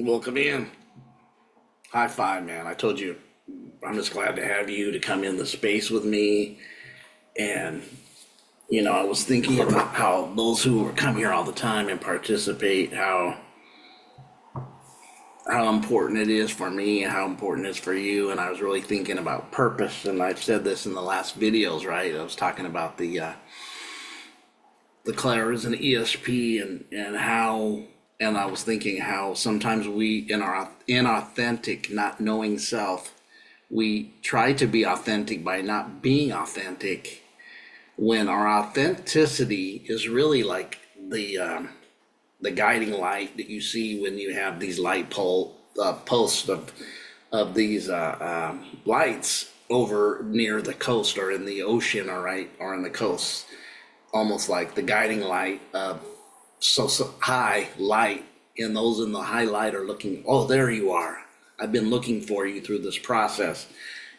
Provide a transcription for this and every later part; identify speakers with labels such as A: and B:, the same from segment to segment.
A: Welcome in. High five, man. I told you, I'm just glad to have you to come in the space with me. And, I was thinking about how those who come here all the time and participate, how important it is for me and how important it is for you. And I was really thinking about purpose. And I've said this in the last videos, right? I was talking about the Claras and ESP and how, and I was thinking how sometimes we, in our inauthentic, not knowing self, we try to be authentic by not being authentic, when our authenticity is really like the guiding light that you see when you have these light pole posts of these lights over near the coast or in the ocean, or in the coast, almost like the guiding light of so high light, and those in the high light are looking, oh, there you are. I've been looking for you through this process.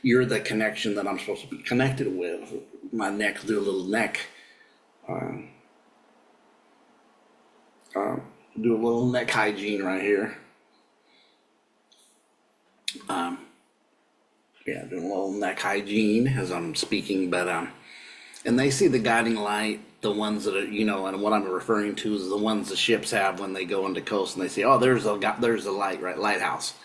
A: You're the connection that I'm supposed to be connected with. My neck, do a little neck, do a little neck hygiene right here. Yeah, doing a little neck hygiene as I'm speaking, but and they see the guiding light, the ones that are, and what I'm referring to is the ones the ships have when they go into coast, and they say, oh, there's a light, right? Lighthouse.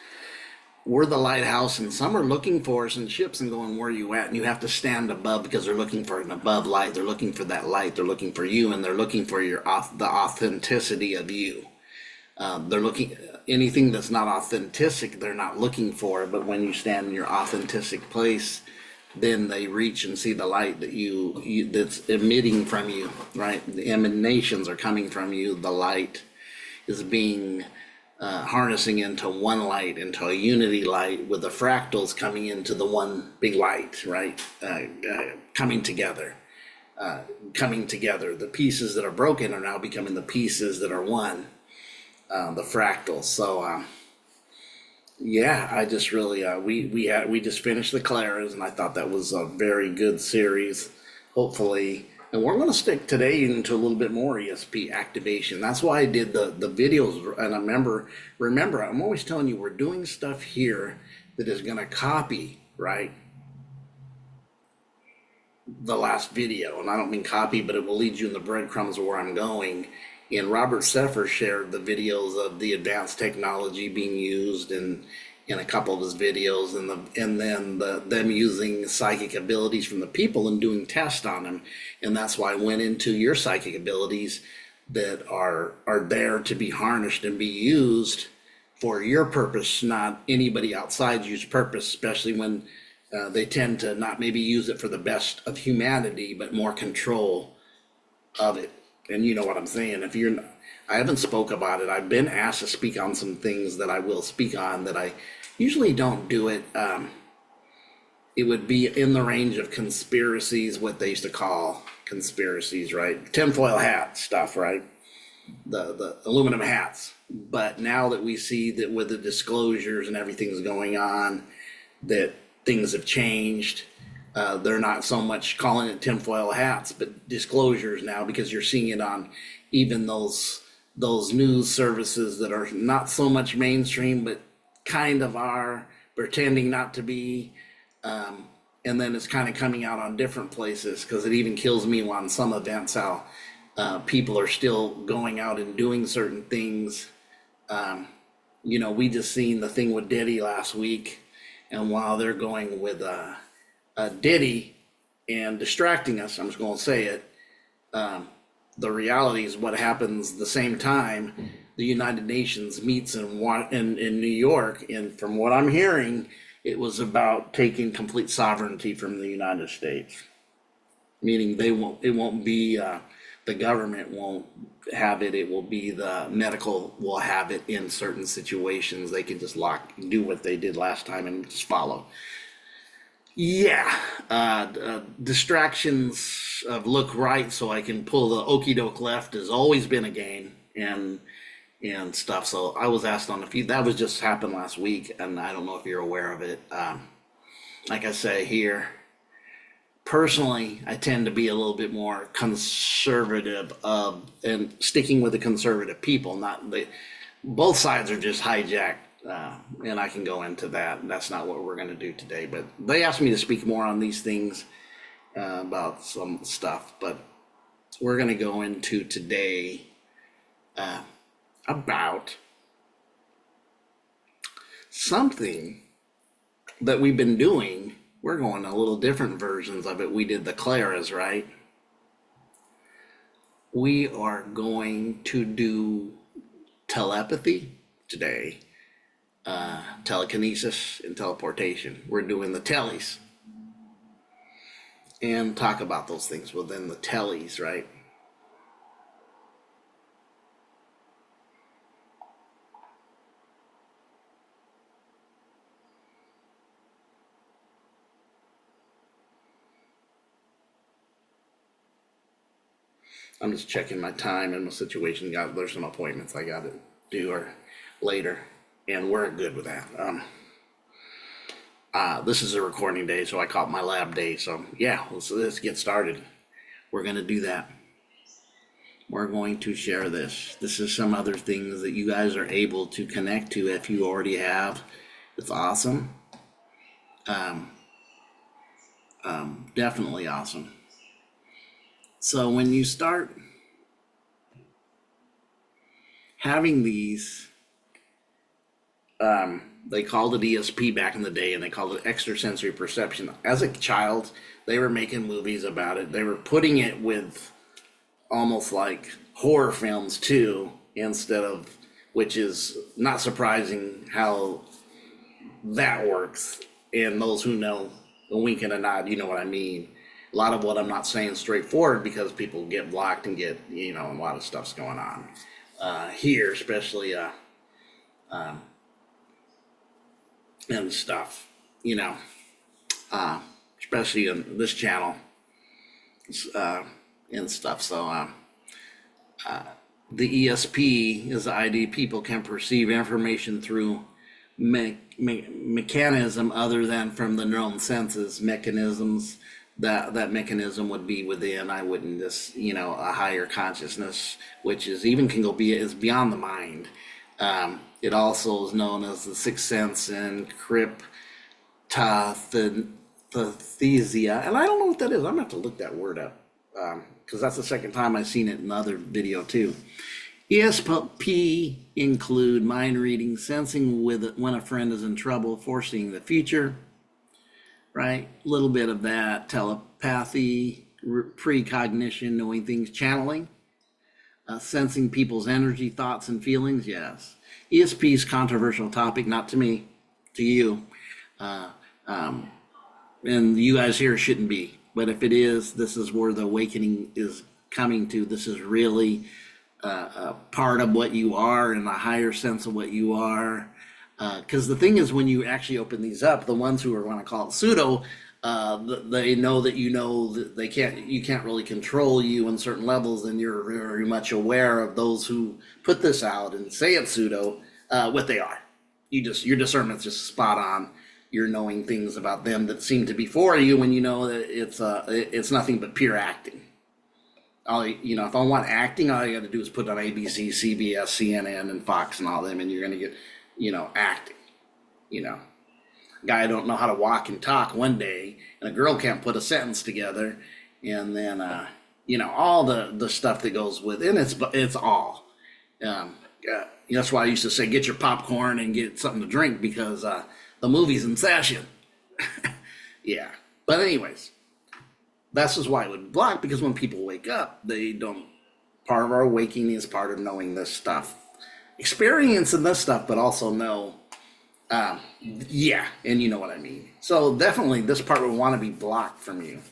A: We're the lighthouse, and some are looking for us in ships and going, where are you at? And you have to stand above because they're looking for an above light. They're looking for that light. They're looking for you, and they're looking for the authenticity of you. They're looking, anything that's not authentic, they're not looking for. But when you stand in your authentic place, then they reach and see the light that you that's emitting from you, right? The emanations are coming from you. The light is being harnessing into one light, into a unity light, with the fractals coming into the one big light, right? Coming together. The pieces that are broken are now becoming the pieces that are one, the fractals. So yeah, I just really we just finished the Claras, and I thought that was a very good series. Hopefully, and we're going to stick today into a little bit more ESP activation. That's why I did the videos. And I remember, I'm always telling you, we're doing stuff here that is going to copy, right, the last video. And I don't mean copy, but it will lead you in the breadcrumbs of where I'm going. And Robert Seffer shared the videos of the advanced technology being used in a couple of his videos, and then them using psychic abilities from the people and doing tests on them. And that's why I went into your psychic abilities that are there to be harnessed and be used for your purpose, not anybody outside you's purpose, especially when they tend to not maybe use it for the best of humanity, but more control of it. And you know what I'm saying. I haven't spoke about it. I've been asked to speak on some things that I will speak on that I usually don't do it. It would be in the range of conspiracies, what they used to call conspiracies, right? Tinfoil hat stuff, right? The aluminum hats. But now that we see that with the disclosures and everything's going on, that things have changed. They're not so much calling it tinfoil hats, but disclosures now, because you're seeing it on even those news services that are not so much mainstream, but kind of are pretending not to be. And then it's kind of coming out on different places, because it even kills me on some events how people are still going out and doing certain things. We just seen the thing with Diddy last week, and while they're going with Diddy and distracting us, I'm just going to say it, the reality is what happens the same time the United Nations meets in New York. And from what I'm hearing, it was about taking complete sovereignty from the United States, meaning it won't be the government won't have it. It will be the medical will have it in certain situations. They can just do what they did last time and just follow. Yeah, distractions of look right so I can pull the okey doke left has always been a game, and stuff. So I was asked on a few, that was just happened last week, and I don't know if you're aware of it. Like I say here, personally, I tend to be a little bit more conservative and sticking with the conservative people, not both sides are just hijacked, and I can go into that. That's not what we're going to do today. But they asked me to speak more on these things, about some stuff. But we're going to go into today, about something that we've been doing. We're going a little different versions of it. We did the Claras, right? We are going to do telepathy today, telekinesis, and teleportation. We're doing the tellies and talk about those things within the tellies, right? I'm just checking my time and my situation. There's some appointments I got to do or later, and we're good with that. This is a recording day, so I call it my lab day. So yeah, let's get started. We're gonna do that. We're going to share this. This is some other things that you guys are able to connect to if you already have. It's awesome. Definitely awesome. So when you start having these, they called it ESP back in the day, and they called it extrasensory perception. As a child, they were making movies about it. They were putting it with almost like horror films too, instead of, which is not surprising how that works. And those who know, a wink and a nod, you know what I mean. A lot of what I'm not saying straightforward because people get blocked and get, a lot of stuff's going on here, especially and stuff, especially in this channel and stuff. So the ESP is the idea people can perceive information through mechanism other than from the known senses mechanisms. That mechanism would be within, I wouldn't just, a higher consciousness, which is even can go is beyond the mind. It also is known as the sixth sense and cryptothesia. And I don't know what that is. I'm gonna have to look that word up, because that's the second time I've seen it in another video too. ESP include mind reading, sensing with when a friend is in trouble, foreseeing the future. Right, a little bit of that, telepathy, precognition, knowing things, channeling, sensing people's energy, thoughts, and feelings. Yes, ESP is controversial topic, not to me, to you, and you guys here shouldn't be. But if it is, this is where the awakening is coming to. This is really a part of what you are, and a higher sense of what you are. Because the thing is, when you actually open these up, the ones who are want to call it pseudo, they know that that you can't really control you on certain levels, and you're very much aware of those who put this out and say it's pseudo, what they are. Your discernment's just spot on. You're knowing things about them that seem to be for you when you know that it's nothing but pure acting. If I want acting, all you got to do is put on ABC, CBS, CNN, and Fox and all them, and you're gonna get acting. Guy don't know how to walk and talk one day, and a girl can't put a sentence together, and then all the stuff that goes with it. And it's all. That's why I used to say get your popcorn and get something to drink, because the movie's in session. Yeah, but anyways, that's just why it would block, because when people wake up, they don't. Part of our awakening is part of knowing this stuff. Experiencing this stuff, but also know, and you know what I mean. So definitely this part would want to be blocked from you.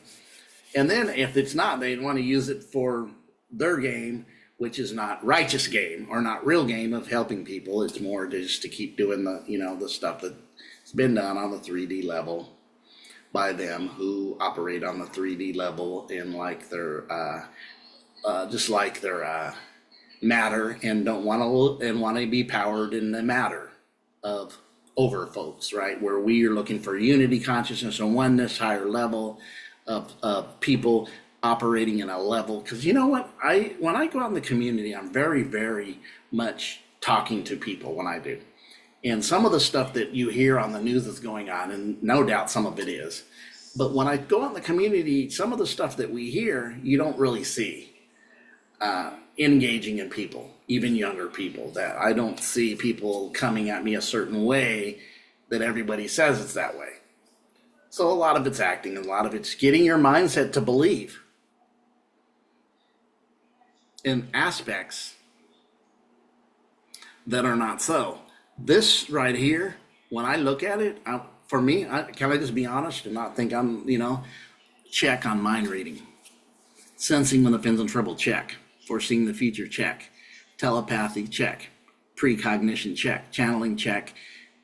A: And then if it's not, they'd want to use it for their game, which is not righteous game or not real game of helping people. It's more just to keep doing the stuff that's been done on the 3D level by them who operate on the 3D level in like their, just like their, matter, and don't want to be powered in the matter of over folks, right? Where we are looking for unity, consciousness, and oneness, higher level of people operating in a level. Because you know what, when I go out in the community, I'm very, very much talking to people when I do. And some of the stuff that you hear on the news that's going on, and no doubt some of it is, but when I go out in the community, some of the stuff that we hear, you don't really see engaging in people, even younger people, that I don't see people coming at me a certain way that everybody says it's that way. So a lot of it's acting, and a lot of it's getting your mindset to believe in aspects that are not so. This right here, when I look at it, for me, can I just be honest and not think I'm, check on mind reading. Sensing when the pin's in trouble, check. Foreseeing the future, check. Telepathy, check. Precognition, check. Channeling, check.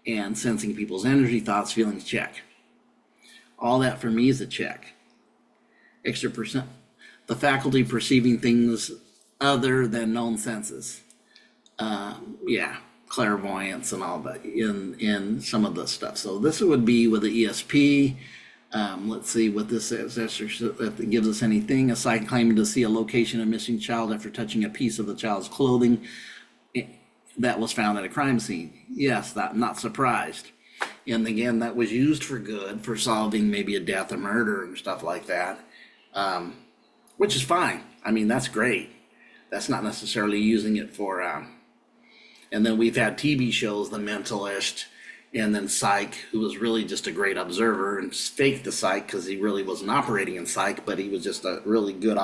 A: And sensing people's energy, thoughts, feelings, check. All that for me is a check. Extra percent. The faculty of perceiving things other than known senses. Clairvoyance and all that in some of the stuff. So this would be with the ESP. Let's see what this says. If it gives us anything. A psychic claiming to see a location of missing child after touching a piece of the child's clothing that was found at a crime scene. Yes, that, not surprised. And again, that was used for good, for solving maybe a death or murder and stuff like that, which is fine. I mean, that's great. That's not necessarily using it for, and then we've had TV shows, The Mentalist, and then Psych, who was really just a great observer and faked the psych because he really wasn't operating in psych, but he was just a really good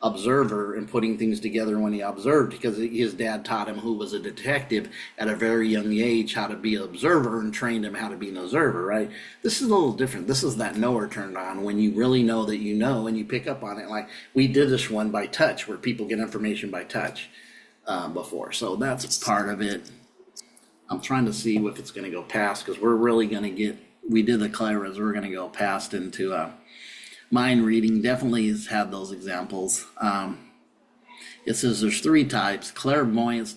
A: observer and putting things together when he observed, because his dad taught him, who was a detective at a very young age, how to be an observer and trained him how to be an observer, right? This is a little different. This is that knower turned on, when you really know that you know and you pick up on it. Like we did this one by touch, where people get information by touch before. So that's part of it. I'm trying to see if it's going to go past, because we're really going to get, we did the clairs, we're going to go past into mind reading. Definitely has had those examples. It says there's 3 types: clairvoyance,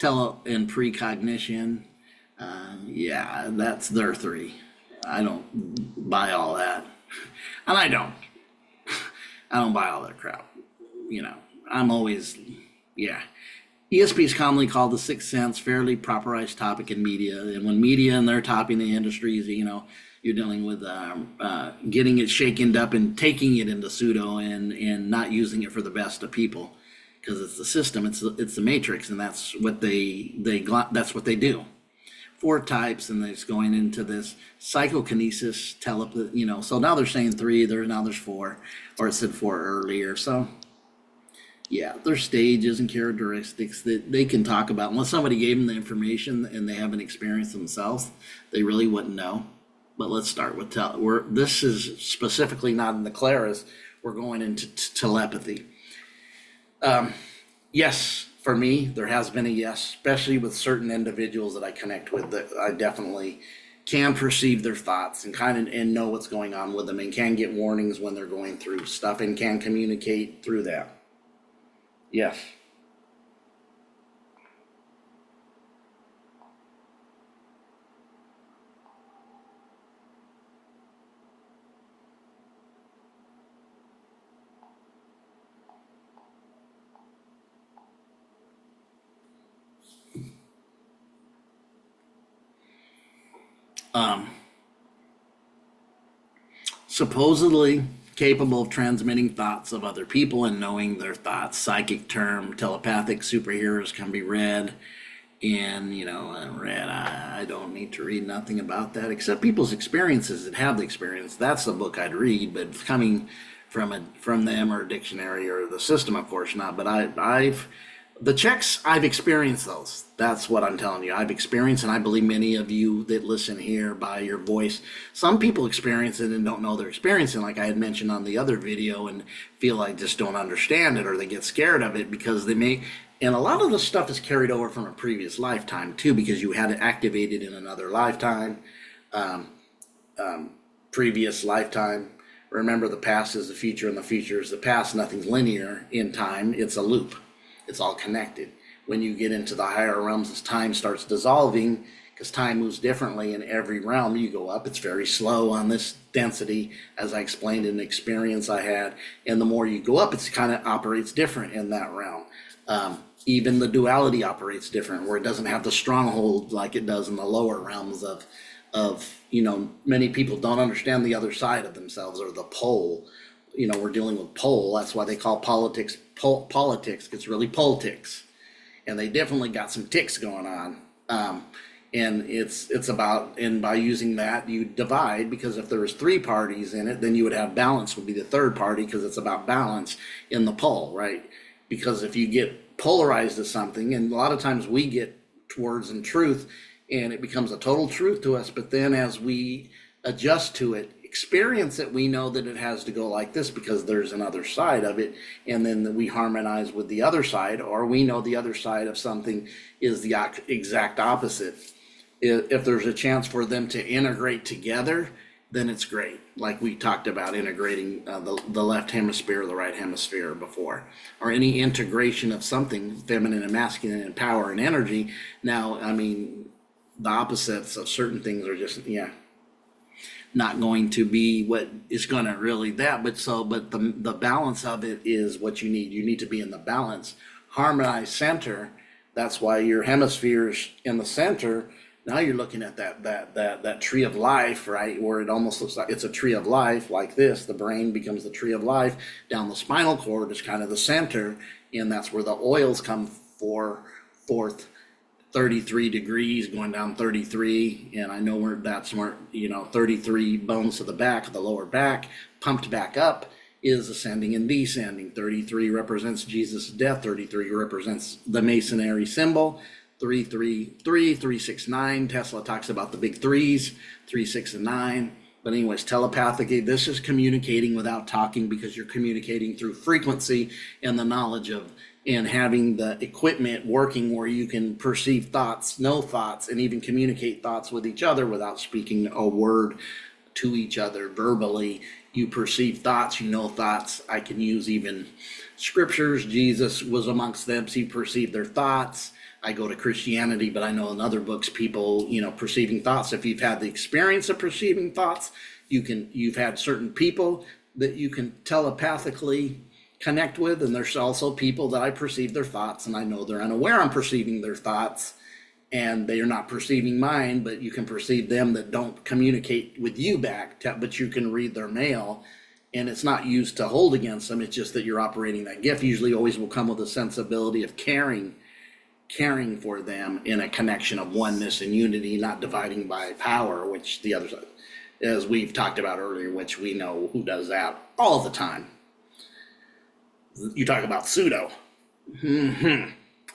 A: and precognition. That's their 3. I don't buy all that, and I don't buy all that crap. I'm always, ESP is commonly called the sixth sense, fairly popularized topic in media. And when media and they're topping the industries, you're dealing with getting it shaken up and taking it into pseudo and not using it for the best of people, because it's the system, it's the matrix, and that's what that's what they do. 4 types, and it's going into this psychokinesis, telepathy. So now they're saying 3. Now there's 4, or it said 4 earlier. So. Yeah, there's stages and characteristics that they can talk about. Unless somebody gave them the information and they haven't experienced themselves, they really wouldn't know. But let's start with this is specifically not in the clairs. We're going into telepathy. Yes, for me, there has been a yes, especially with certain individuals that I connect with, that I definitely can perceive their thoughts and and know what's going on with them, and can get warnings when they're going through stuff and can communicate through that. Yes. Supposedly capable of transmitting thoughts of other people and knowing their thoughts. Psychic term, telepathic superheroes can be read. And, I don't need to read nothing about that except people's experiences that have the experience. That's the book I'd read, but coming from them or a dictionary or the system, of course not. But the checks, I've experienced those. That's what I'm telling you. I've experienced, and I believe many of you that listen here by your voice, some people experience it and don't know they're experiencing, like I had mentioned on the other video, and feel like just don't understand it, or they get scared of it because they may, and a lot of the stuff is carried over from a previous lifetime too, because you had it activated in another lifetime, previous lifetime. Remember, the past is the future and the future is the past. Nothing's linear in time. It's a loop. It's all connected. When you get into the higher realms, as time starts dissolving, because time moves differently in every realm, you go up. It's very slow on this density, as I explained in the experience I had. And the more you go up, it kind of operates different in that realm. Even the duality operates different, where it doesn't have the stronghold like it does in the lower realms of many people don't understand the other side of themselves, or the pole. We're dealing with pole. That's why they call politics politics. It's really politics, and they definitely got some ticks going on. And it's about, and by using that you divide, because if there was three parties in it, then you would have balance would be the third party, because it's about balance in the pole, right? Because if you get polarized to something, and a lot of times we get towards in truth, and it becomes a total truth to us, but then as we adjust to it, experience it, we know that it has to go like this because there's another side of it, and then we harmonize with the other side, or we know the other side of something is the exact opposite. If there's a chance for them to integrate together, then it's great. Like we talked about integrating the left hemisphere, the right hemisphere before, or any integration of something, feminine and masculine and power and energy. Now, I mean, the opposites of certain things are just, not going to be what is going to really but the balance of it is what you need. You need to be in the balance, harmonized center. That's why your hemispheres in the center. Now you're looking at that tree of life, right? Where it almost looks like it's a tree of life like this. The brain becomes the tree of life. Down the spinal cord is kind of the center, and that's where the oils come forth. 33 degrees going down 33, and I know where that's where 33 bones to the back of the lower back pumped back up is ascending and descending. 33 represents Jesus' death. 33 represents the Masonry symbol. 333, 369. Tesla talks about the big threes, 3, 6, and 9. But anyways, telepathically, this is communicating without talking, because you're communicating through frequency and the knowledge of, and having the equipment working where you can perceive thoughts, know thoughts, and even communicate thoughts with each other without speaking a word to each other verbally. You perceive thoughts, you know thoughts. I can use even scriptures. Jesus was amongst them, so he perceived their thoughts. I go to Christianity, but I know in other books, people, perceiving thoughts. If you've had the experience of perceiving thoughts, you've had certain people that you can telepathically connect with, and there's also people that I perceive their thoughts, and I know they're unaware I'm perceiving their thoughts, and they are not perceiving mine, but you can perceive them that don't communicate with you back, but you can read their mail, and it's not used to hold against them. It's just that you're operating that gift. Usually always will come with a sensibility of caring for them in a connection of oneness and unity, not dividing by power, which the other side, as we've talked about earlier, which we know who does that all the time. You talk about pseudo.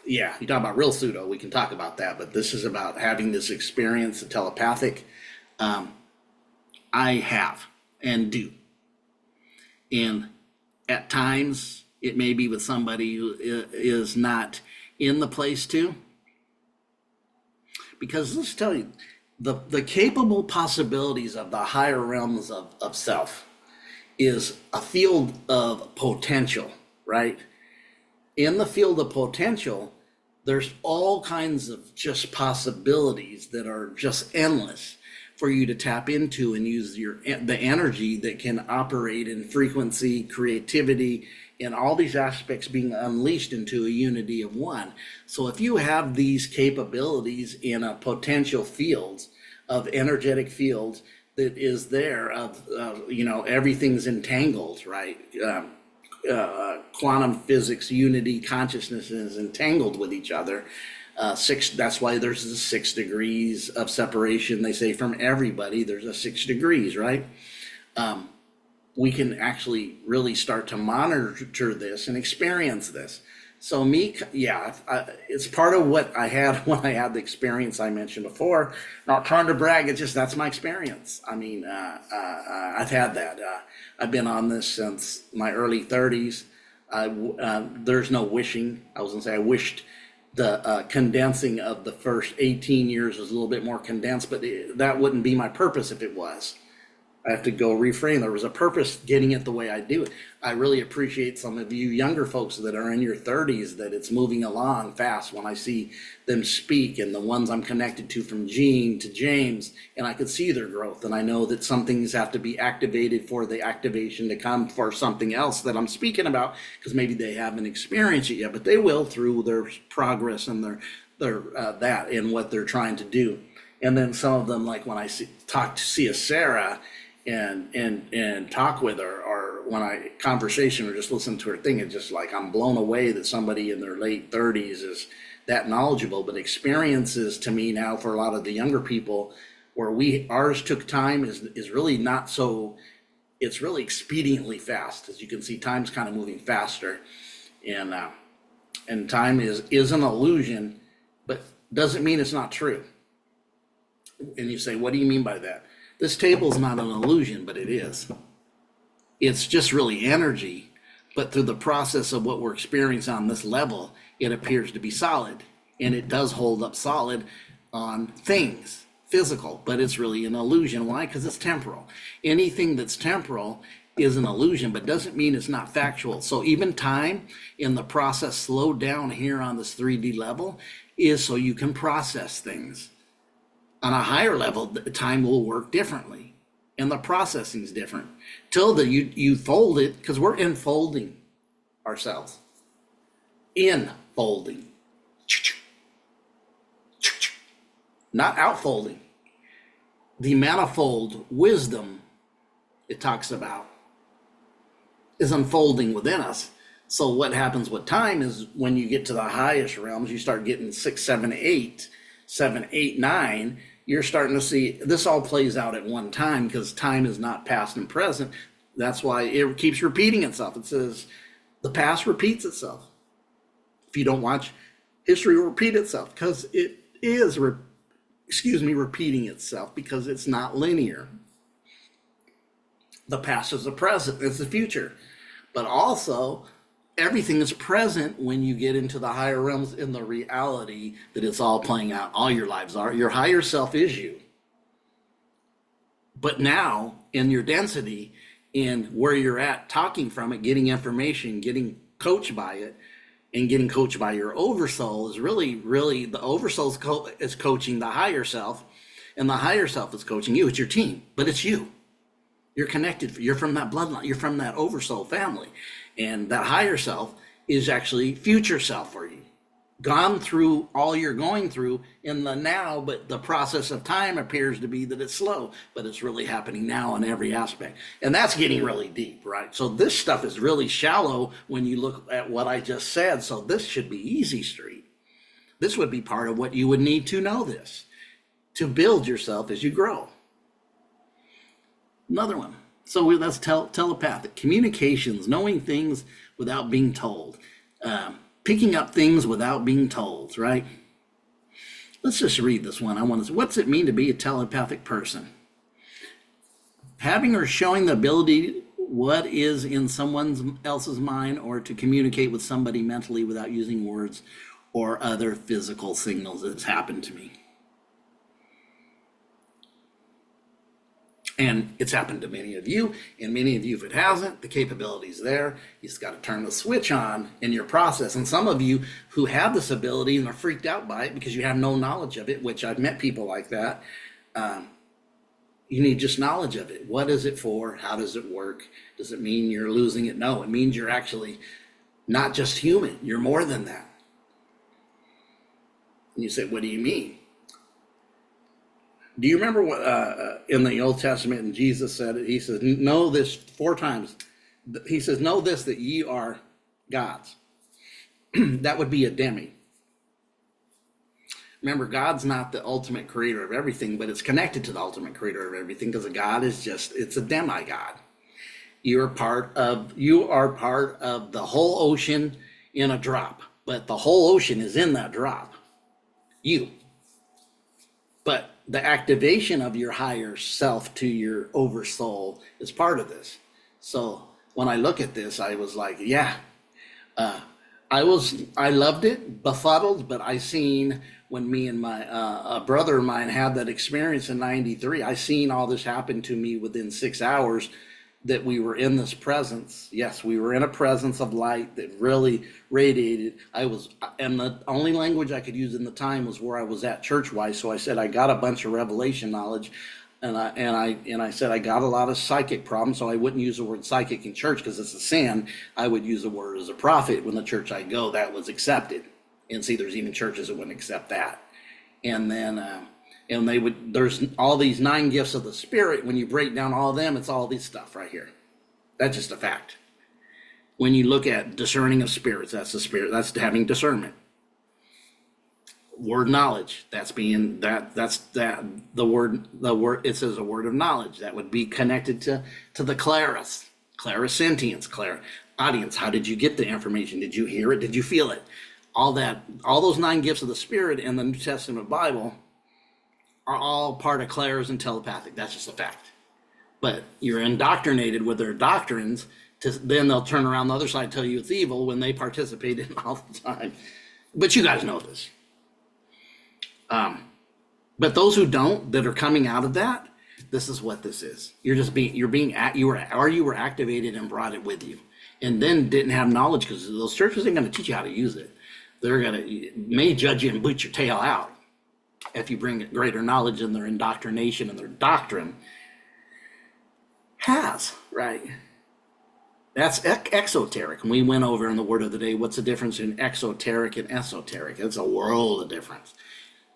A: Yeah, you talk about real pseudo, we can talk about that, but this is about having this experience of telepathic. I have and do. And at times, it may be with somebody who is not in the place to. Because let's tell you, the capable possibilities of the higher realms of self is a field of potential, right? In the field of potential, there's all kinds of just possibilities that are just endless for you to tap into and use the energy that can operate in frequency, creativity, and all these aspects being unleashed into a unity of one. So if you have these capabilities in a potential field of energetic fields that is there of everything's entangled, right? Quantum physics, unity, consciousness is entangled with each other. That's why there's the 6 degrees of separation. They say from everybody, there's a 6 degrees, right? We can actually really start to monitor this and experience this. So it's part of what I had when I had the experience I mentioned before. Not trying to brag, it's just that's my experience. I mean, I've had that. I've been on this since my early 30s. There's no wishing. I was gonna say I wished the condensing of the first 18 years was a little bit more condensed, but that wouldn't be my purpose if it was. I have to go reframe. There was a purpose getting it the way I do it. I really appreciate some of you younger folks that are in your 30s that it's moving along fast when I see them speak, and the ones I'm connected to from Gene to James, and I can see their growth. And I know that some things have to be activated for the activation to come for something else that I'm speaking about, because maybe they haven't experienced it yet, but they will through their progress and their that and what they're trying to do. And then some of them, like when I see a Sarah and talk with her, or when I conversation or just listen to her thing, it's just like I'm blown away that somebody in their late 30s is that knowledgeable. But experiences to me now for a lot of the younger people where ours took time is really not so, it's really expediently fast. As you can see, time's kind of moving faster, and time is an illusion, but doesn't mean it's not true. And you say, what do you mean by that? This table is not an illusion, but it is. It's just really energy, but through the process of what we're experiencing on this level, it appears to be solid, and it does hold up solid on things, physical, but it's really an illusion. Why? Because it's temporal. Anything that's temporal is an illusion, but doesn't mean it's not factual. So even time in the process slowed down here on this 3D level is so you can process things. On a higher level, time will work differently, and the processing is different. Till you fold it, because we're enfolding ourselves. Infolding. Not outfolding. The manifold wisdom it talks about is unfolding within us. So what happens with time is when you get to the highest realms, you start getting 6, 7, 8, 7, 8, 9, you're starting to see this all plays out at one time, because time is not past and present. That's why it keeps repeating itself. It says the past repeats itself. If you don't watch, history will repeat itself, because it is, repeating itself, because it's not linear. The past is the present, it's the future. But also, everything is present when you get into the higher realms in the reality that it's all playing out. All your lives are. Your higher self is you. But now, in your density, in where you're at, talking from it, getting information, getting coached by it, and getting coached by your oversoul is really, the oversoul is coaching the higher self, and the higher self is coaching you. It's your team, but it's you. You're connected. You're from that bloodline. You're from that oversoul family. And that higher self is actually future self for you. Gone through all you're going through in the now, but the process of time appears to be that it's slow, but it's really happening now in every aspect. And that's getting really deep, right? So this stuff is really shallow when you look at what I just said. So this should be easy street. This would be part of what you would need to know this, to build yourself as you grow. Another one. So that's telepathic. Communications, knowing things without being told. Picking up things without being told, right? Let's just read this one. What's it mean to be a telepathic person? Having or showing the ability what is in someone else's mind, or to communicate with somebody mentally without using words or other physical signals. It's happened to me. And it's happened to many of you, and many of you, if it hasn't, the capability's there. You just got to turn the switch on in your process. And some of you who have this ability and are freaked out by it because you have no knowledge of it, which I've met people like that, you need just knowledge of it. What is it for? How does it work? Does it mean you're losing it? No, it means you're actually not just human. You're more than that. And you say, what do you mean? Do you remember what in the Old Testament, and Jesus said it? He says, know this 4 times. He says, know this, that ye are gods. That would be a demi. Remember, God's not the ultimate creator of everything, but it's connected to the ultimate creator of everything, because a God is it's a demigod. You are part of the whole ocean in a drop, but the whole ocean is in that drop. You. But the activation of your higher self to your oversoul is part of this. So when I look at this, I was like, yeah, I loved it, befuddled, but I seen when me and my a brother of mine had that experience in '93. I seen all this happen to me within 6 hours. That we were in this presence. Yes, we were in a presence of light that really radiated. And the only language I could use in the time was where I was at church wise. So I said I got a bunch of revelation knowledge, and I said I got a lot of psychic problems. So I wouldn't use the word psychic in church because it's a sin. I would use the word as a prophet when the church I go that was accepted. And see, there's even churches that wouldn't accept that. And then and there's all these 9 gifts of the spirit. When you break down all of them, it's all this stuff right here. That's just a fact. When you look at discerning of spirits, that's the spirit, that's having discernment. Word knowledge, that's being that's that the word it says a word of knowledge that would be connected to the clarisentience, audience. How did you get the information? Did you hear it? Did you feel it? All those 9 gifts of the spirit in the New Testament Bible are all part of clairs and telepathic. That's just a fact. But you're indoctrinated with their doctrines. Then they'll turn around the other side and tell you it's evil when they participate in it all the time. But you guys know this. But those who don't, that are coming out of that, this is what this is. You were activated and brought it with you, and then didn't have knowledge because those churches ain't going to teach you how to use it. They're may judge you and boot your tail out if you bring greater knowledge in their indoctrination and their doctrine has, right? That's exoteric. And we went over in the word of the day, what's the difference in exoteric and esoteric? It's a world of difference.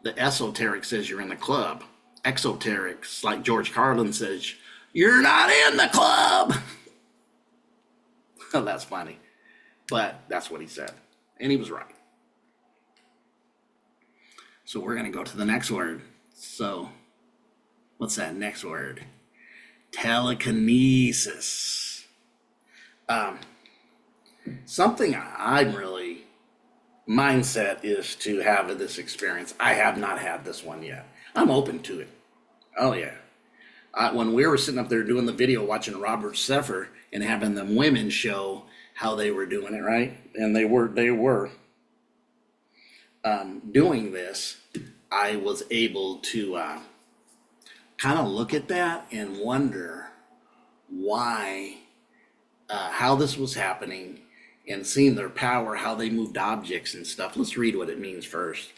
A: The esoteric says you're in the club. Exoterics, like George Carlin says, you're not in the club. That's funny. But that's what he said. And he was right. So we're going to go to the next word. So what's that next word? Telekinesis. Something I'm really mindset is to have this experience. I have not had this one yet. I'm open to it. Oh yeah. When we were sitting up there doing the video, watching Robert Seffer and having them women show how they were doing it, right? And they were doing this. I was able to kind of look at that and wonder why, how this was happening, and seeing their power, how they moved objects and stuff. Let's read what it means first.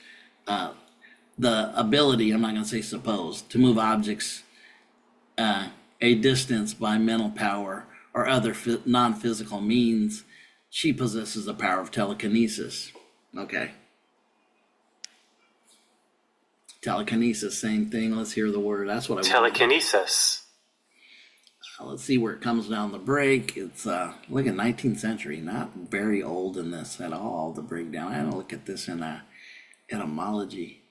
A: The ability, I'm not going to say supposed, to move objects a distance by mental power or other non-physical means. She possesses the power of telekinesis. Okay. Telekinesis, same thing. Let's hear the word. That's what I want.
B: Telekinesis.
A: Let's see where it comes down the break. It's look at 19th century, not very old in this at all. The breakdown. I had to look at this in etymology.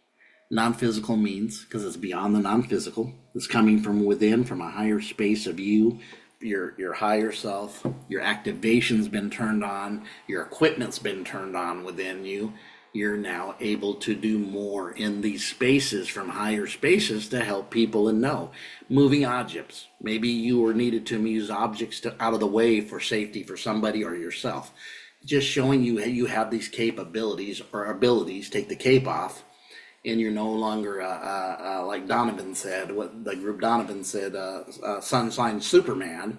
A: Non-physical means, because it's beyond the non-physical. It's coming from within, from a higher space of you, your higher self. Your activation's been turned on. Your equipment's been turned on within you. You're now able to do more in these spaces from higher spaces to help people and know. Moving objects. Maybe you were needed to move objects out of the way for safety for somebody or yourself. Just showing you have these capabilities or abilities. Take the cape off, and you're no longer like Donovan said, what the group Donovan said, Sunshine Superman.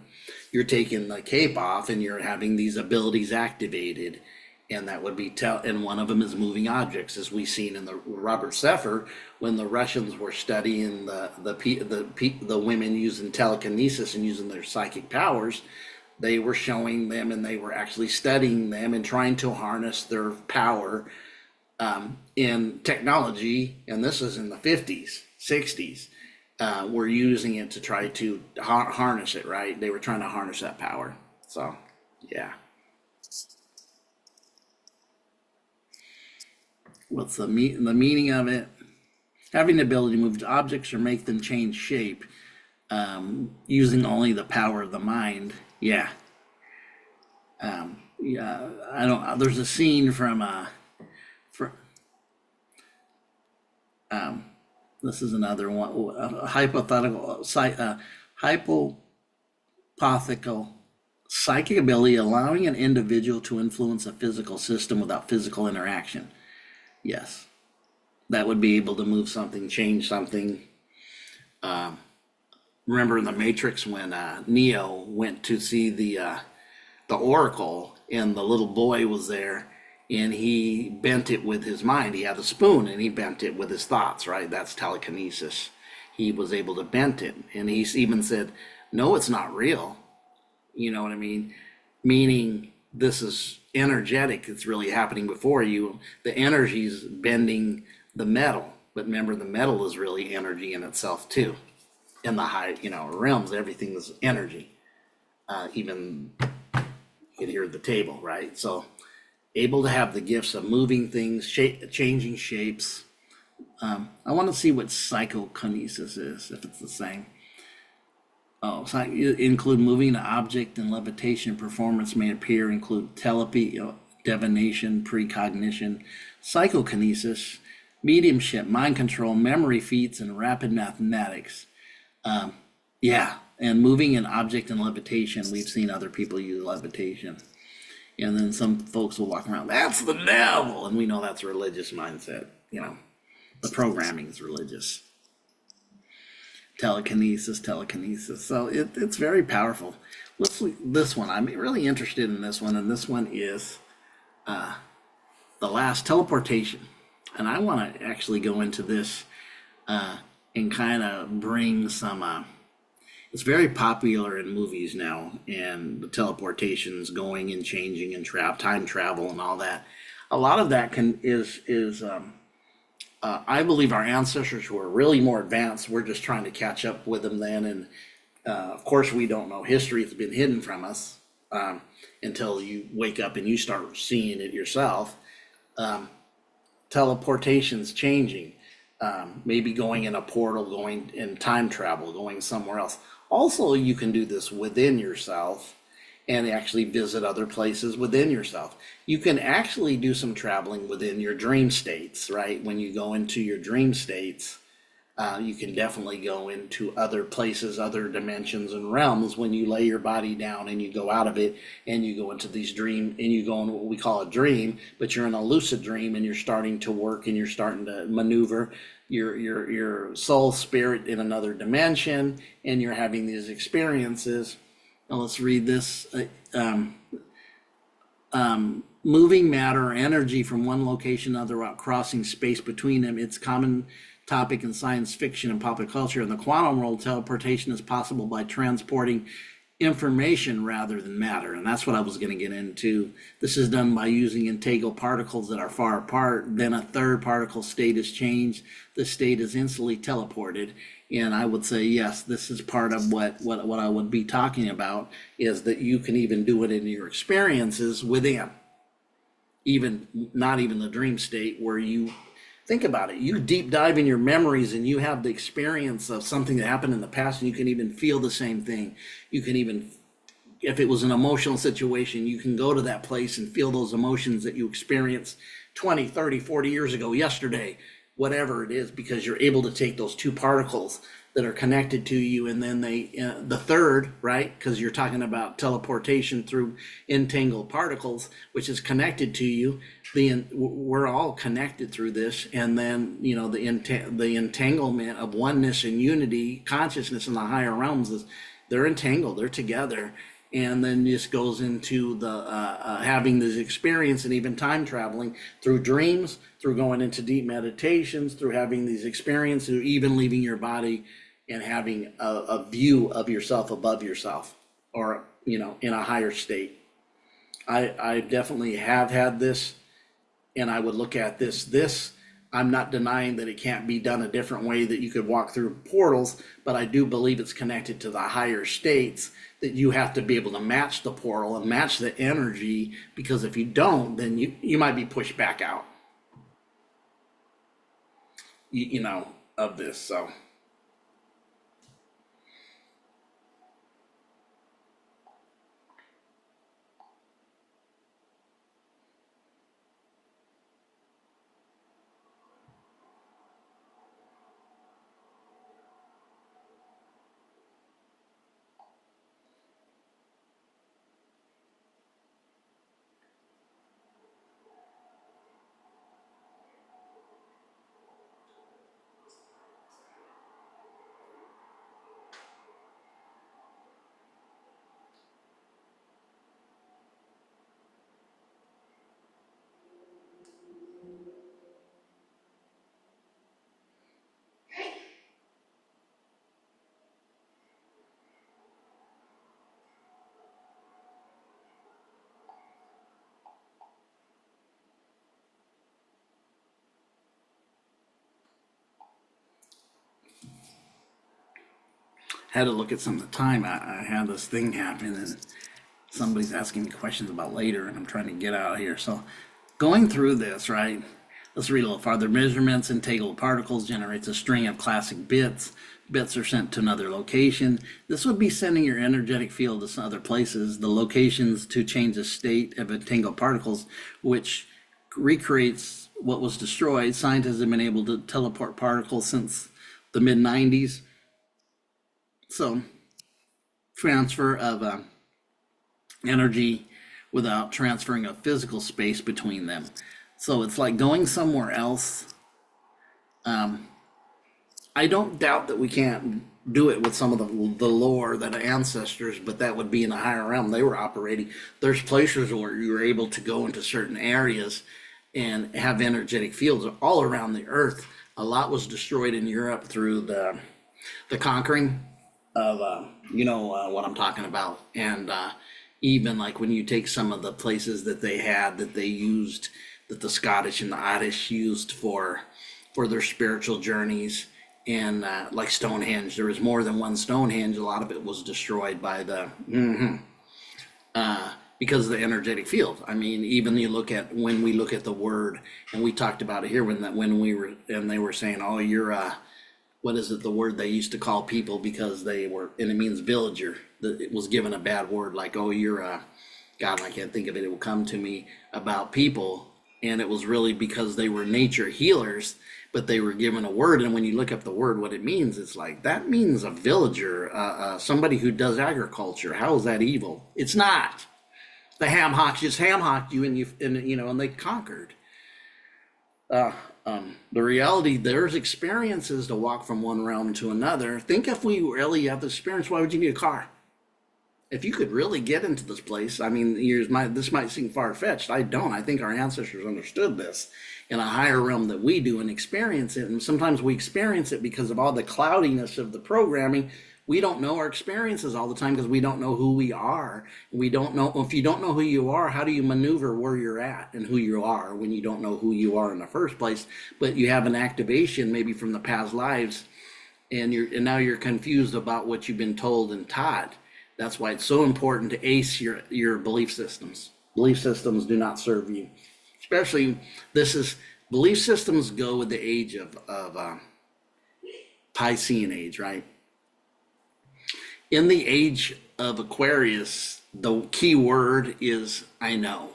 A: You're taking the cape off and you're having these abilities activated. And that would be and one of them is moving objects, as we seen in the Robert Seffer when the Russians were studying the women using telekinesis and using their psychic powers. They were showing them, and they were actually studying them and trying to harness their power in technology. And this is in the 50s, 60s. We're using it to try to harness it, right? They were trying to harness that power. So, yeah. What's the meaning of it? Having the ability to move objects or make them change shape, using only the power of the mind. Yeah. Yeah. I don't. There's a scene from this is another one. Hypothetical Psychic ability, allowing an individual to influence a physical system without physical interaction. Yes, that would be able to move something, change something. Remember in the Matrix when Neo went to see the Oracle, and the little boy was there, and he bent it with his mind. He had a spoon, and he bent it with his thoughts. Right? That's telekinesis. He was able to bend it, and he even said, "No, it's not real." You know what I mean? Meaning this is energetic. It's really happening before you. The energy's bending the metal, but remember, the metal is really energy in itself too. In the high, realms, everything is energy. Even you can hear the table, right? So able to have the gifts of moving things, changing shapes. I want to see what psychokinesis is, if it's the same. Oh, so include moving an object and levitation. Performance may appear include telepathy, divination, precognition, psychokinesis, mediumship, mind control, memory feats, and rapid mathematics. Yeah, and moving an object and levitation. We've seen other people use levitation. And then some folks will walk around, that's the devil. And we know that's a religious mindset. The programming is religious. Telekinesis. So it's very powerful. Let's look this one. I'm really interested in this one. And this one is the last teleportation. And I want to actually go into this and kind of bring some it's very popular in movies now, and the teleportations going and changing and time travel and all that. A lot of that is I believe our ancestors were really more advanced. We're just trying to catch up with them then, and of course we don't know history. It's been hidden from us until you wake up and you start seeing it yourself. Teleportation's changing. Maybe going in a portal, going in time travel, going somewhere else. Also, you can do this within yourself and actually visit other places within yourself. You can actually do some traveling within your dream states, right? When you go into your dream states, you can definitely go into other places, other dimensions and realms when you lay your body down and you go out of it and you go into these dream, and you go in what we call a dream, but you're in a lucid dream and you're starting to work and you're starting to maneuver your soul spirit in another dimension, and you're having these experiences. Now let's read this. Moving matter or energy from one location to another without crossing space between them. It's common topic in science fiction and popular culture. In the quantum world, teleportation is possible by transporting information rather than matter, and that's what I was going to get into. This is done by using entangled particles that are far apart. Then a third particle state is changed. The state is instantly teleported, and I would say yes, this is part of what I would be talking about, is that you can even do it in your experiences within, even not even the dream state, where you think about it. You deep dive in your memories and you have the experience of something that happened in the past, and you can even feel the same thing. You can even, if it was an emotional situation, you can go to that place and feel those emotions that you experienced 20, 30, 40 years ago, yesterday, whatever it is, because you're able to take those two particles that are connected to you, and then the third, right? Because you're talking about teleportation through entangled particles, which is connected to you. We're all connected through this, and then the entanglement of oneness and unity, consciousness in the higher realms is they're entangled, they're together, and then this goes into the having this experience and even time traveling through dreams, through going into deep meditations, through having these experiences, through even leaving your body and having a view of yourself above yourself, or in a higher state. I definitely have had this, and I would look at this. I'm not denying that it can't be done a different way, that you could walk through portals, but I do believe it's connected to the higher states, that you have to be able to match the portal and match the energy, because if you don't, then you might be pushed back out, of this. So had to look at some of the time. I had this thing happen and somebody's asking me questions about later and I'm trying to get out of here. So going through this, right? Let's read a little farther. Measurements in entangled particles generates a string of classic bits. Bits are sent to another location. This would be sending your energetic field to some other places. The locations to change the state of entangled particles, which recreates what was destroyed. Scientists have been able to teleport particles since the mid-90s. So, transfer of energy without transferring a physical space between them. So it's like going somewhere else. I don't doubt that we can't do it with some of the lore that ancestors, but that would be in a higher realm. They were operating. There's places where you were able to go into certain areas and have energetic fields all around the earth. A lot was destroyed in Europe through the conquering of, what I'm talking about. And even like when you take some of the places that they had, that they used, that the Scottish and the Irish used for their spiritual journeys, and like Stonehenge, there was more than one Stonehenge. A lot of it was destroyed by the because of the energetic field. I mean, even you look at when we look at the word, and we talked about it here when we were, and they were saying, "Oh, you're what is it? The word they used to call people because they were, and it means villager. It was given a bad word, like, oh, you're God, I can't think of it. It will come to me about people." And it was really because they were nature healers, but they were given a word. And when you look up the word, what it means, it's like, that means a villager, somebody who does agriculture. How is that evil? It's not. The ham hocks just ham hocked you, and they conquered. The reality, there's experiences to walk from one realm to another. Think if we really have the experience, why would you need a car? If you could really get into this place, I mean, this might seem far-fetched. I don't. I think our ancestors understood this in a higher realm that we do and experience it. And sometimes we experience it because of all the cloudiness of the programming. We don't know our experiences all the time because we don't know who we are. We don't know. If you don't know who you are, how do you maneuver where you're at and who you are when you don't know who you are in the first place? But you have an activation maybe from the past lives, and now you're confused about what you've been told and taught. That's why it's so important to ace your belief systems. Belief systems do not serve you. Especially, belief systems go with the age of Piscean age, right? In the age of Aquarius, the key word is I know.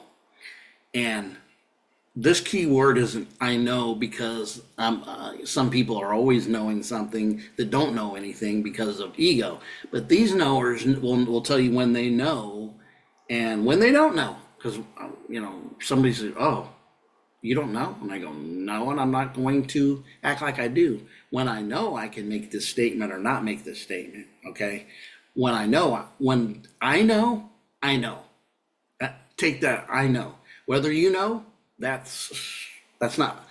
A: And this key word isn't I know because some people are always knowing something that don't know anything because of ego. But these knowers will tell you when they know and when they don't know. Because, somebody says, oh, you don't know? And I go, no, and I'm not going to act like I do. When I know, I can make this statement or not make this statement, okay? When I know, I know. Take that, I know. Whether you know, that's not,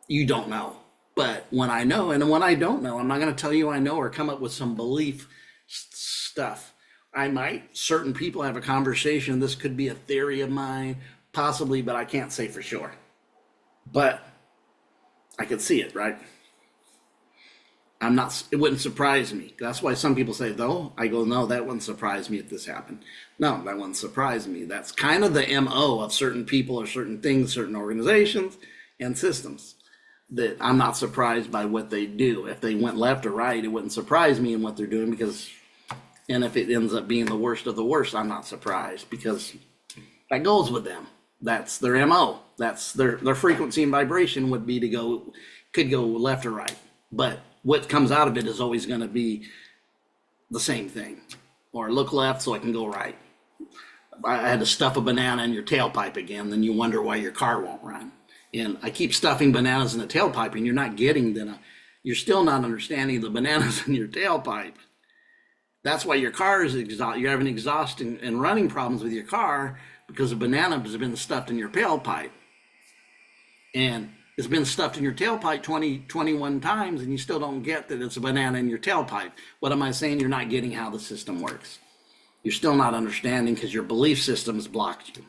A: you don't know. But when I know, and when I don't know, I'm not going to tell you I know or come up with some belief stuff. I might, certain people have a conversation, this could be a theory of mine, possibly, but I can't say for sure. But I could see it, right? It wouldn't surprise me. That's why some people say, though, I go, no, that wouldn't surprise me if this happened. No, that wouldn't surprise me. That's kind of the MO of certain people or certain things, certain organizations and systems, that I'm not surprised by what they do. If they went left or right, it wouldn't surprise me in what they're doing and if it ends up being the worst of the worst, I'm not surprised because that goes with them. That's their MO. That's their frequency and vibration would be could go left or right. But what comes out of it is always going to be the same thing. Or look left so I can go right. I had to stuff a banana in your tailpipe again, then you wonder why your car won't run. And I keep stuffing bananas in the tailpipe and you're not getting you're still not understanding the bananas in your tailpipe. That's why your car is you're having exhaust and running problems with your car because a banana has been stuffed in your tailpipe. And it's been stuffed in your tailpipe 21 times and you still don't get that it's a banana in your tailpipe. What am I saying? You're not getting how the system works. You're still not understanding because your belief system has blocked you.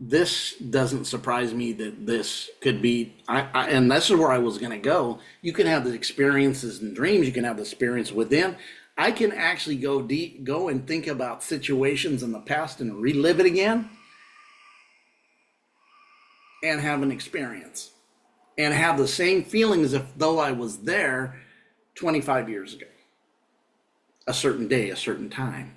A: this doesn't surprise me that this could be, and this is where I was going to go. You can have the experiences and dreams. You can have the experience within. I can actually go deep, go and think about situations in the past and relive it again and have an experience and have the same feelings as if though I was there 25 years ago, a certain day, a certain time.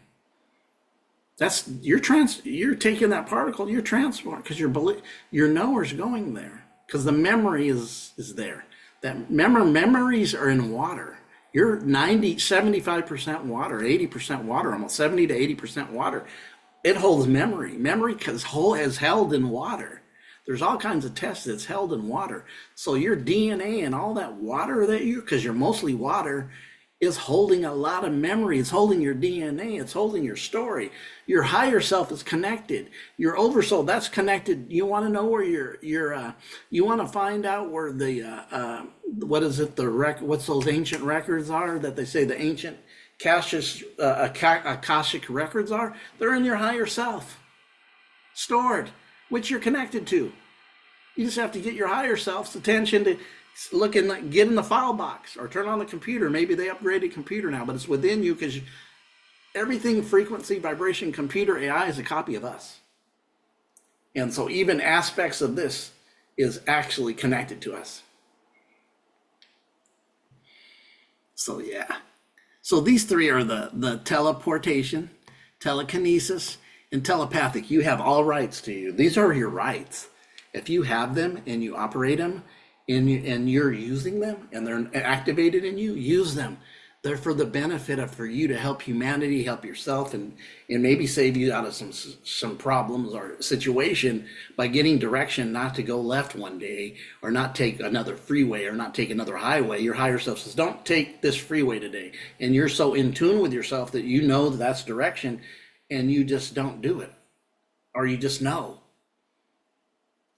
A: That's you're taking that particle, you're transforming because your knower's going there because the memory is there. That memories are in water. You're 75% water, 80% water, almost 70 to 80% water. It holds memory. Memory is held in water. There's all kinds of tests that's held in water. So your DNA and all that water because you're mostly water, is holding a lot of memory. It's holding your DNA. It's holding your story. Your higher self is connected. Your oversoul, that's connected. You want to know where you want to find out where the, what is it, what's those ancient records are that they say the ancient Akashic records are? They're in your higher self, stored, which you're connected to. You just have to get your higher self's attention to get in the file box or turn on the computer. Maybe they upgraded computer now, but it's within you because everything frequency, vibration, computer, AI is a copy of us. And so even aspects of this is actually connected to us. So yeah. So these three are the teleportation, telekinesis, and telepathic. You have all rights to you. These are your rights. If you have them and you operate them, and you're using them and they're activated in you, use them. They're for the benefit of for you to help humanity, help yourself, and maybe save you out of some problems or situation by getting direction not to go left one day or not take another freeway or not take another highway. Your higher self says, don't take this freeway today. And you're so in tune with yourself that you know that that's direction and you just don't do it. Or you just know.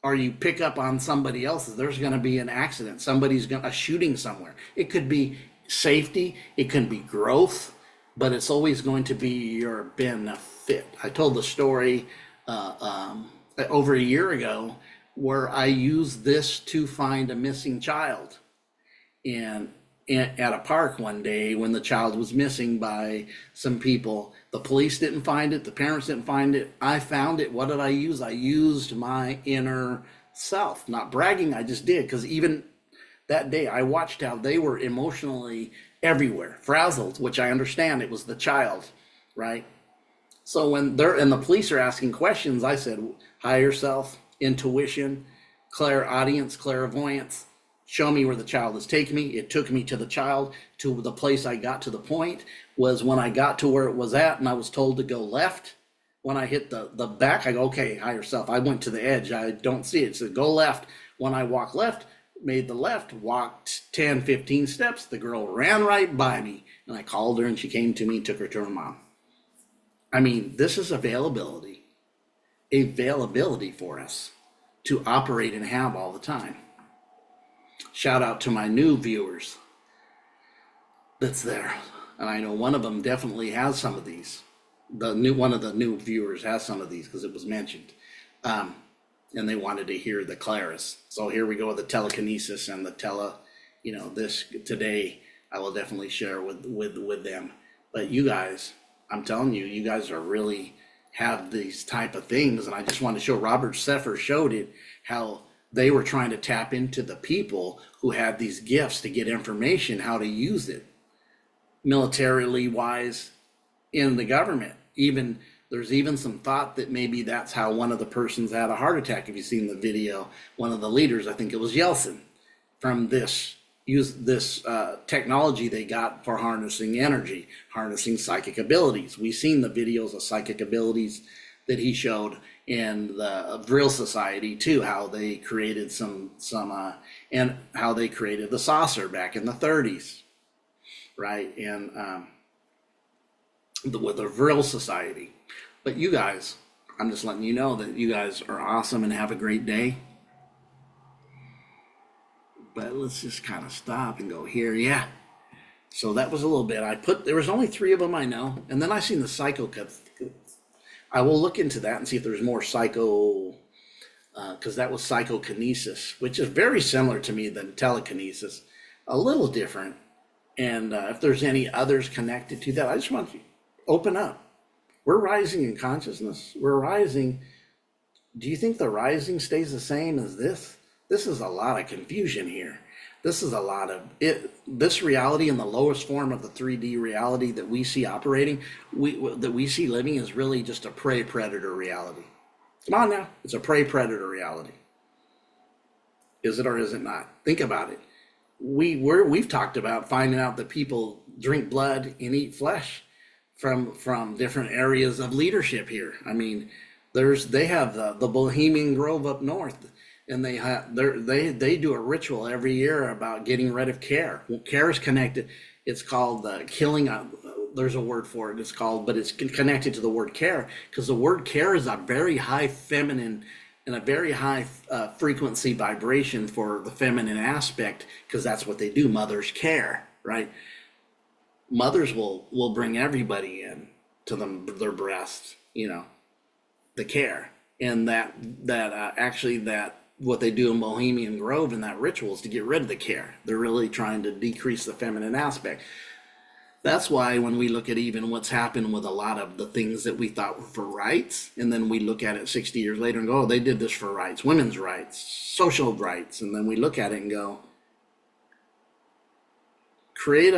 A: Or you pick up on somebody else's, there's going to be an accident. A shooting somewhere. It could be safety. It can be growth, but it's always going to be your benefit. I told the story over a year ago where I used this to find a missing child. And at a park one day when the child was missing by some people, the police didn't find it. The parents didn't find it. I found it. What did I use? I used my inner self, not bragging. I just did. Because even that day I watched how they were emotionally everywhere, frazzled, which I understand. It was the child, right? So when the police are asking questions, I said, higher self, intuition, clairaudience, clairvoyance. Show me where the child is taking me. It took me to the child, to the place I got to the point was when I got to where it was at and I was told to go left. When I hit the back, I go, okay, higher self. I went to the edge. I don't see it. So go left. When I walked left, made the left, walked 10, 15 steps. The girl ran right by me and I called her and she came to me and took her to her mom. I mean, this is availability for us to operate and have all the time. Shout out to my new viewers that's there. And I know one of them definitely has some of these. One of the new viewers has some of these because it was mentioned. And they wanted to hear the Claris. So here we go with the telekinesis and the this today I will definitely share with them. But you guys, I'm telling you, you guys are really have these type of things. And I just want to show Robert Seffer showed it, how they were trying to tap into the people who had these gifts to get information, how to use it militarily wise in the government. There's even some thought that maybe that's how one of the persons had a heart attack. If you've seen the video, one of the leaders, I think it was Yeltsin, from this technology they got for harnessing energy, harnessing psychic abilities. We've seen the videos of psychic abilities that he showed in the Vril Society too, how they created and how they created the saucer back in the 30s, right? And with the Vril Society. But you guys, I'm just letting you know that you guys are awesome and have a great day. But let's just kind of stop and go here. Yeah. So that was a little bit. There was only 3 of them I know. And then I seen the psycho cut. I will look into that and see if there's more psycho because that was psychokinesis, which is very similar to me than telekinesis, a little different. And if there's any others connected to that, I just want you to open up. We're rising in consciousness. We're rising. Do you think the rising stays the same as this? This is a lot of confusion here. This is a lot of it. This reality in the lowest form of the 3D reality that we see operating, that we see living, is really just a prey predator reality. Come on now, it's a prey predator reality. Is it or is it not? Think about it. We've talked about finding out that people drink blood and eat flesh from different areas of leadership here. I mean, they have the Bohemian Grove up north, and they do a ritual every year about getting rid of care. Well, care is connected. It's called killing. There's a word for it. It's called, but it's connected to the word care, because the word care is a very high feminine and a very high frequency vibration for the feminine aspect, because that's what they do. Mothers care, right? Mothers will bring everybody in to their breasts, the care. And that what they do in Bohemian Grove in that ritual is to get rid of the care. They're really trying to decrease the feminine aspect. That's why when we look at even what's happened with a lot of the things that we thought were for rights, and then we look at it 60 years later and go, oh, they did this for rights, women's rights, social rights. And then we look at it and go, create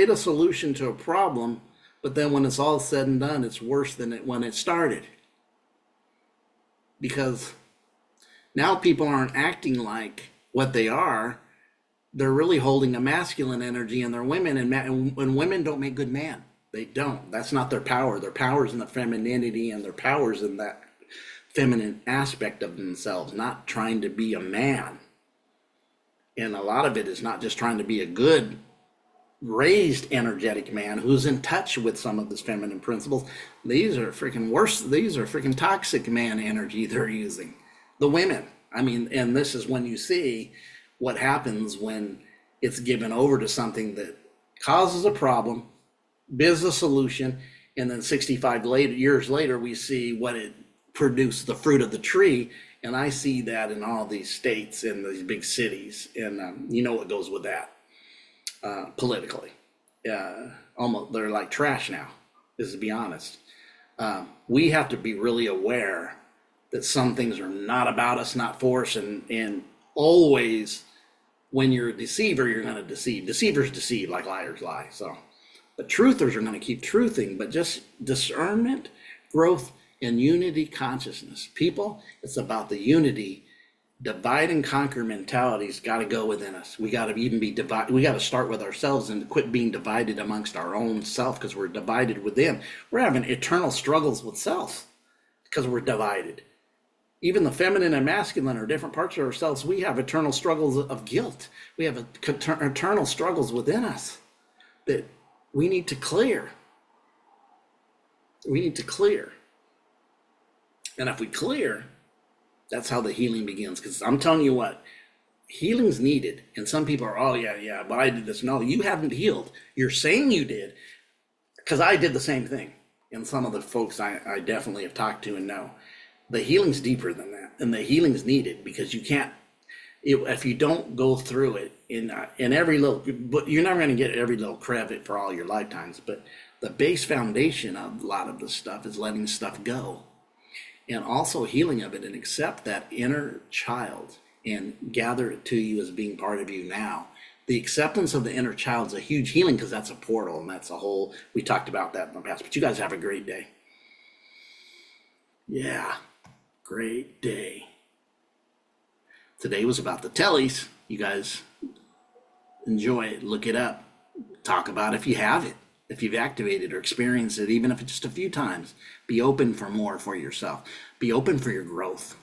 A: a solution to a problem, but then when it's all said and done, it's worse than when it started. Because now people aren't acting like what they are. They're really holding a masculine energy in their women, and women don't make good men. They don't. That's not their power. Their power is in the femininity, and their power is in that feminine aspect of themselves, not trying to be a man. And a lot of it is not just trying to be a good, raised, energetic man who's in touch with some of his feminine principles. These are freaking worse. These are freaking toxic man energy they're using. The women. I mean, and this is when you see what happens when it's given over to something that causes a problem, is a solution, and then 65 years later, we see what it produced, the fruit of the tree. And I see that in all these states, in these big cities, and you know what goes with that politically. Almost, they're like trash now, just to be honest. We have to be really aware that some things are not about us, not for us, and always, when you're a deceiver, you're going to deceive. Deceivers deceive like liars lie. So, but truthers are going to keep truthing. But just discernment, growth, and unity consciousness. People, it's about the unity. Divide and conquer mentality's got to go within us. We got to even be divided. We got to start with ourselves and quit being divided amongst our own self, because we're divided within. We're having eternal struggles with self because we're divided. Even the feminine and masculine are different parts of ourselves. We have eternal struggles of guilt. We have eternal struggles within us that we need to clear. We need to clear. And if we clear, that's how the healing begins. Because I'm telling you what, healing's needed. And some people are, oh, yeah, but I did this. No, you haven't healed. You're saying you did, because I did the same thing. And some of the folks I definitely have talked to and know. The healing's deeper than that, and the healing's needed, because you can't, if you don't go through it in every little, but you're never going to get every little credit for all your lifetimes. But the base foundation of a lot of this stuff is letting stuff go, and also healing of it, and accept that inner child and gather it to you as being part of you now. The acceptance of the inner child is a huge healing, because that's a portal, and that's a whole, we talked about that in the past. But you guys have a great day. Yeah. Great day. Today was about the tellies. You guys enjoy it. Look it up. Talk about if you have it, if you've activated or experienced it, even if it's just a few times. Be open for more for yourself. Be open for your growth.